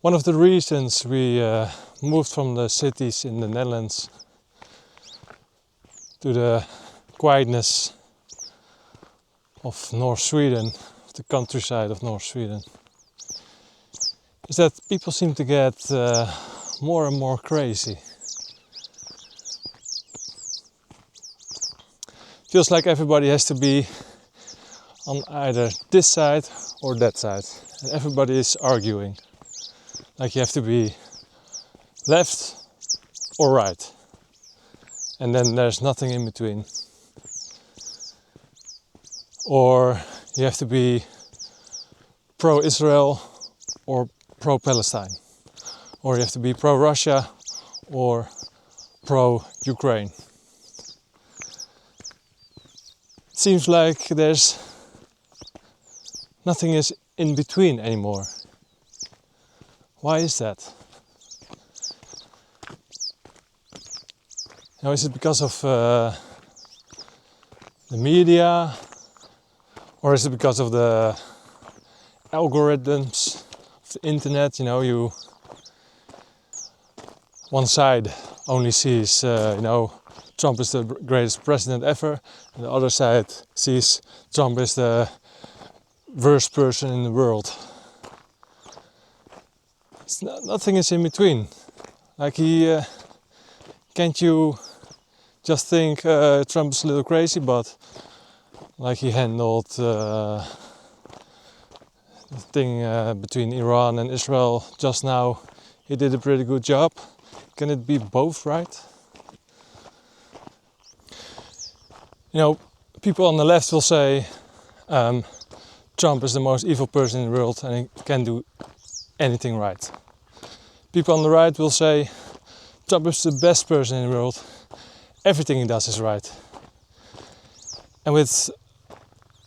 One of the reasons we moved from the cities in the Netherlands to the quietness of North Sweden, the countryside of North Sweden, is that people seem to get more and more crazy. Feels like everybody has to be on either this side or that side, and everybody is arguing. Like you have to be left or right, and then there's nothing in between. Or you have to be pro-Israel or pro-Palestine, or you have to be pro-Russia or pro-Ukraine. It seems like there's nothing is in between anymore. Why is that? Now, is it because of the media, or is it because of the algorithms of the internet? You know, one side only sees, Trump is the greatest president ever, and the other side sees Trump is the worst person in the world. Nothing is in between. Like can't you just think Trump is a little crazy, but like he handled the thing between Iran and Israel just now, he did a pretty good job. Can it be both right? You know, people on the left will say Trump is the most evil person in the world and he can't do anything right. People on the right will say Trump is the best person in the world, everything he does is right. And with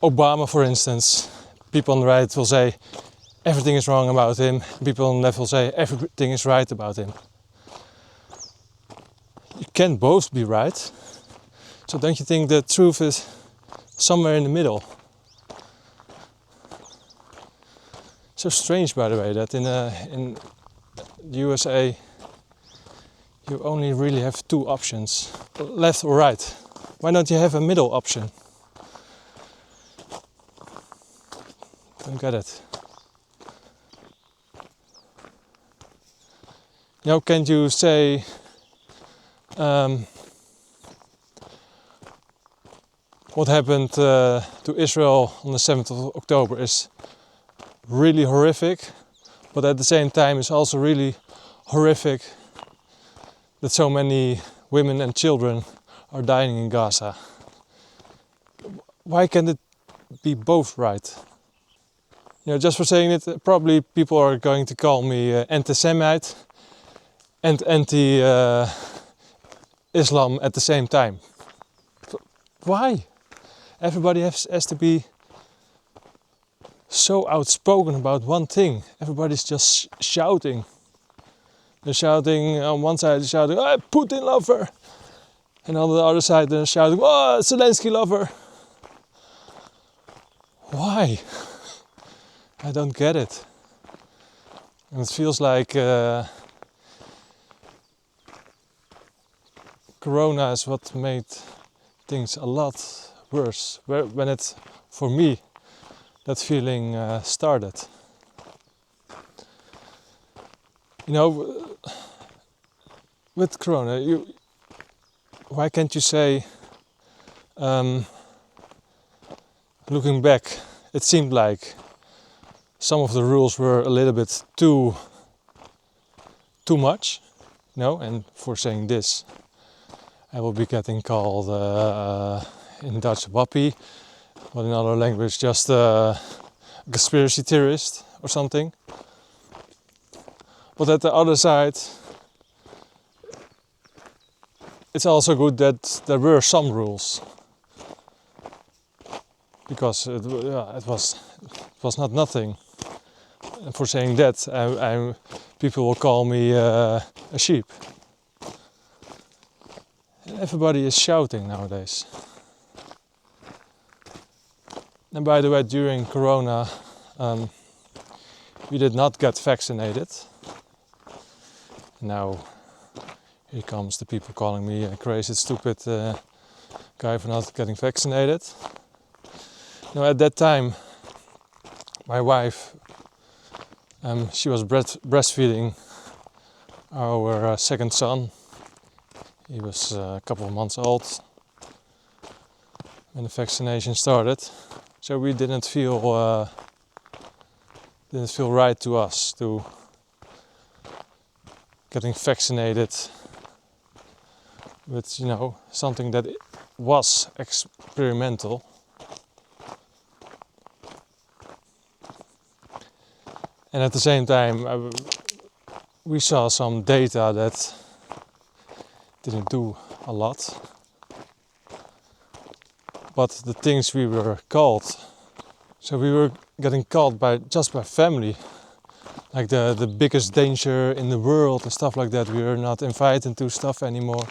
Obama, for instance, people on the right will say everything is wrong about him, people on the left will say everything is right about him. You can both be right, so don't you think the truth is somewhere in the middle? So strange, by the way, that in the USA you only really have two options, left or right. Why don't you have a middle option? Don't get it. You know, can't you say what happened to Israel on the 7th of October is really horrific, but at the same time it's also really horrific that so many women and children are dying in Gaza. Why can't it be both right? You know, just for saying it, probably people are going to call me anti-Semite and anti-Islam at the same time. Why? Everybody has to be so outspoken about one thing. Everybody's just shouting. They're shouting on one side, they're shouting, "Oh, Putin lover," and on the other side, they're shouting, "Oh, Zelensky lover." Why? I don't get it. And it feels like Corona is what made things a lot worse. When it, for me, that feeling started. You know, with Corona, why can't you say, looking back, it seemed like some of the rules were a little bit too much, you know, and for saying this, I will be getting called in Dutch wappie, but in other language just a conspiracy theorist or something. But at the other side, it's also good that there were some rules, because it was not nothing. And for saying that, people will call me a sheep. And everybody is shouting nowadays. And by the way, during Corona, we did not get vaccinated. Now here comes the people calling me a crazy, stupid guy for not getting vaccinated. Now at that time, my wife, she was breastfeeding our second son. He was a couple of months old when the vaccination started, so we didn't feel right to us to getting vaccinated with something that was experimental. And at the same time, we saw some data that didn't do a lot. But the things we were called, so we were getting called by family, like the biggest danger in the world and stuff like that. We were not invited to stuff anymore.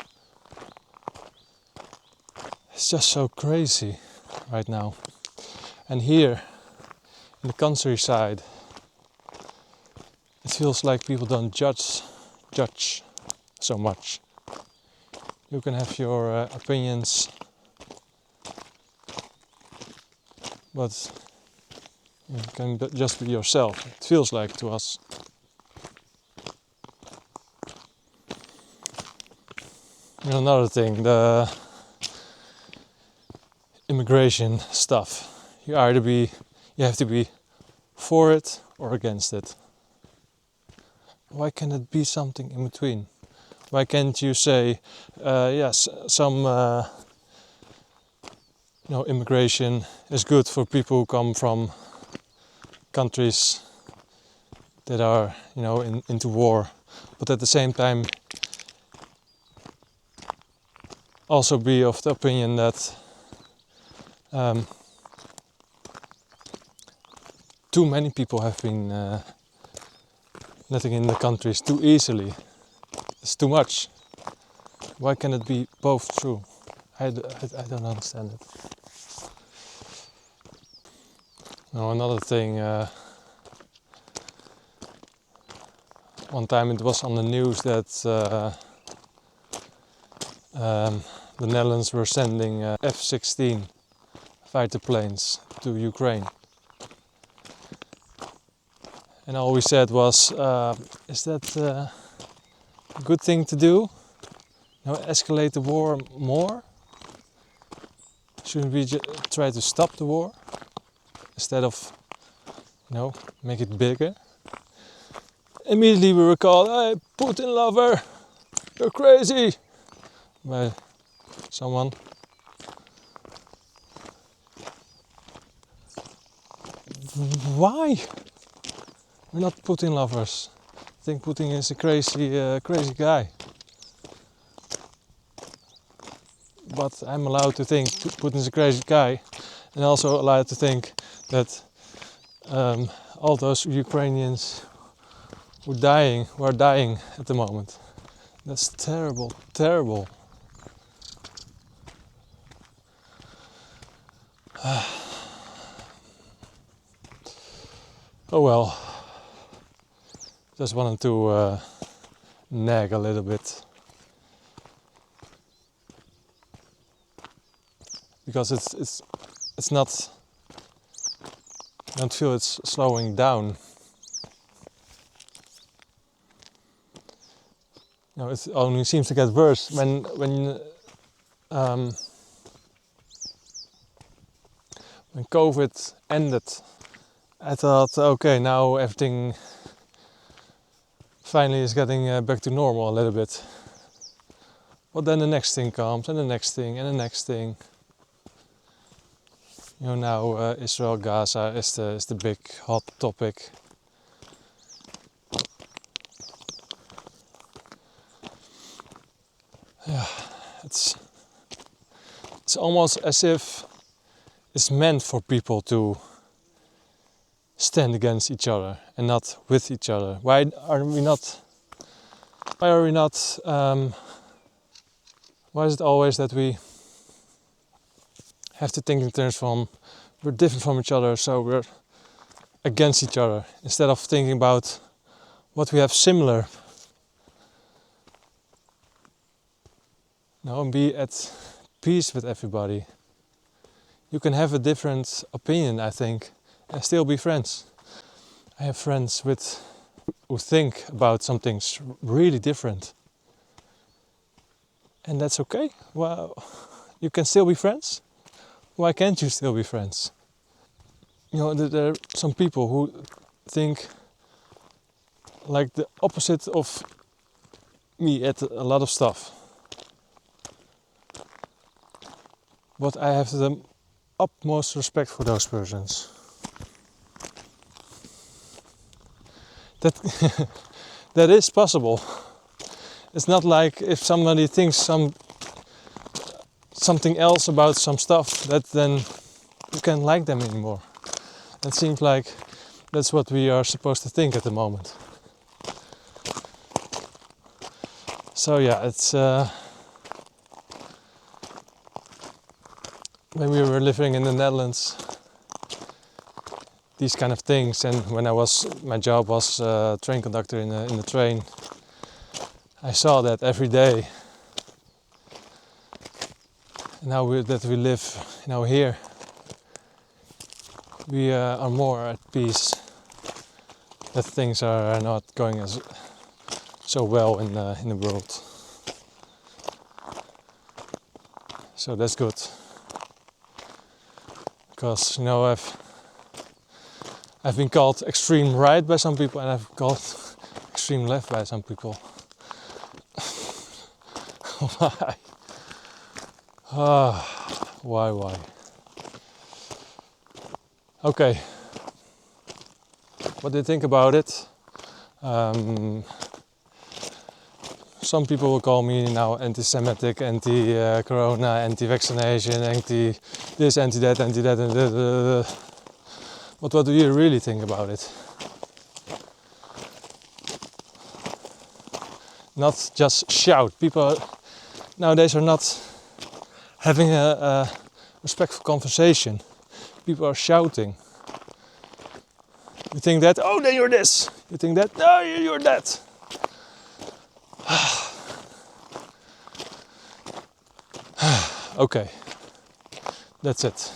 It's just so crazy right now. And here in the countryside, it feels like people don't judge so much. You can have your opinions, but you can just be yourself. It feels like to us. And another thing, the immigration stuff. You have to be for it or against it. Why can't it be something in between? Why can't you say, yes, some immigration is good for people who come from countries that are into war, but at the same time also be of the opinion that too many people have been letting in the countries too easily. It's too much. Why can it be both true? I don't understand it. Now another thing, one time it was on the news that the Netherlands were sending F-16 fighter planes to Ukraine. And all we said was, is that a good thing to do? Escalate the war more? Shouldn't we try to stop the war instead of, make it bigger? Immediately we were called, "Hey, Putin lover, you're crazy," by someone. Why? We're not Putin lovers. I think Putin is a crazy guy. But I'm allowed to think Putin's a crazy guy, and also allowed to think that all those Ukrainians who are dying at the moment. That's terrible, terrible. Oh well. Just wanted to nag a little bit. Because it's not, I don't feel it's slowing down. It only seems to get worse when COVID ended. I thought, okay, now everything finally is getting back to normal a little bit. But then the next thing comes, and the next thing, and the next thing. Now Israel, Gaza is the big hot topic. Yeah, it's almost as if it's meant for people to stand against each other and not with each other. Why are we not? Why is it always that we have to think in terms from we're different from each other, so we're against each other, instead of thinking about what we have similar and be at peace with everybody. You can have a different opinion, I think, and still be friends. I have friends who think about some things really different. And that's okay. Well, you can still be friends. Why can't you still be friends? There are some people who think like the opposite of me at a lot of stuff. But I have the utmost respect for those persons. That that is possible. It's not like if somebody thinks something else about some stuff that then you can't like them anymore. It seems like that's what we are supposed to think at the moment. So yeah, it's when we were living in the Netherlands, these kind of things, and when my job was train conductor in the train, I saw that every day. Now that we live here, we are more at peace. That things are not going so well in the world. So that's good. Because I've been called extreme right by some people, and I've called extreme left by some people. Why? Why? Okay. What do you think about it? Some people will call me now anti-Semitic, anti-corona, anti-vaccination, anti-this, anti-that, anti-that. But what do you really think about it? Not just shout. People nowadays are not having a respectful conversation. People are shouting. You think that, oh, then you're this. You think that, no, you're that. Okay, that's it.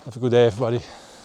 Have a good day, everybody.